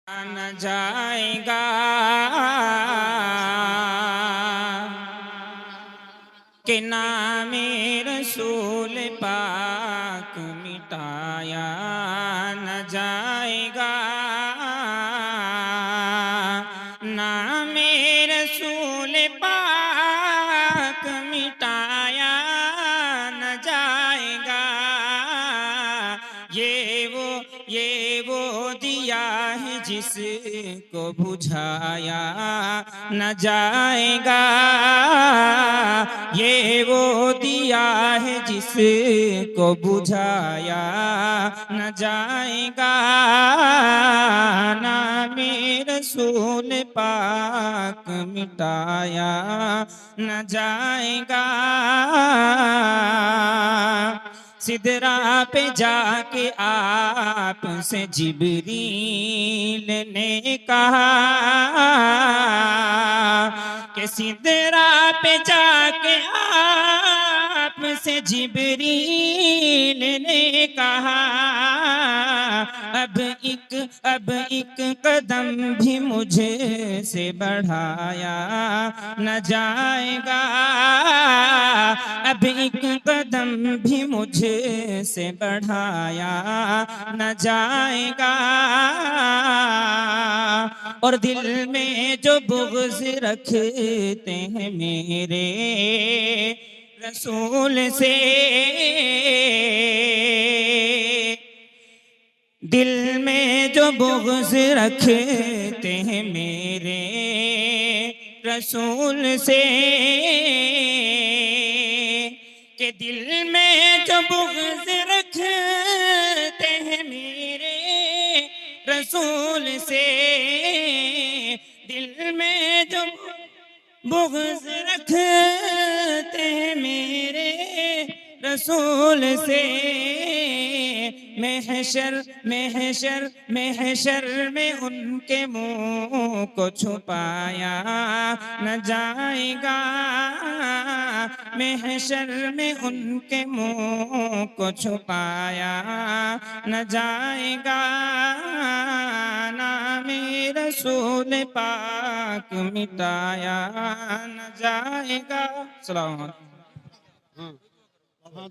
न जाएगा कि नामे रसूल पाक मिटाया न जाएगा। नामे रसूल पाक मिटाया न जाएगा। ये वो दिया है जिसको बुझाया न जाएगा। ये वो दिया है जिसको बुझाया न जाएगा। नामे रसूल पाक मिटाया न जाएगा। सिदरा पे जाके आपसे जिब्रील ने कहा कि सिदरा पे जाके आपसे जिब्रील ने कहा अब एक कदम भी मुझे से बढ़ाया न जाएगा। अब एक कदम भी मुझे से बढ़ाया न जाएगा। और दिल में जो बुग़्ज़ रखते हैं मेरे रसूल से, दिल में जो बुग़्ज़ रखते हैं मेरे रसूल से, के दिल में जो बुग़्ज़ रखते हैं मेरे रसूल से, दिल में जो बुग़्ज़ रखते हैं मेरे रसूल से, महशर में उनके मुँह को छुपाया न जाएगा। महशर में उनके मुँह को छुपाया न जाएगा। नामे रसूल पाक मिटाया न जाएगा। सलाम। हाँ,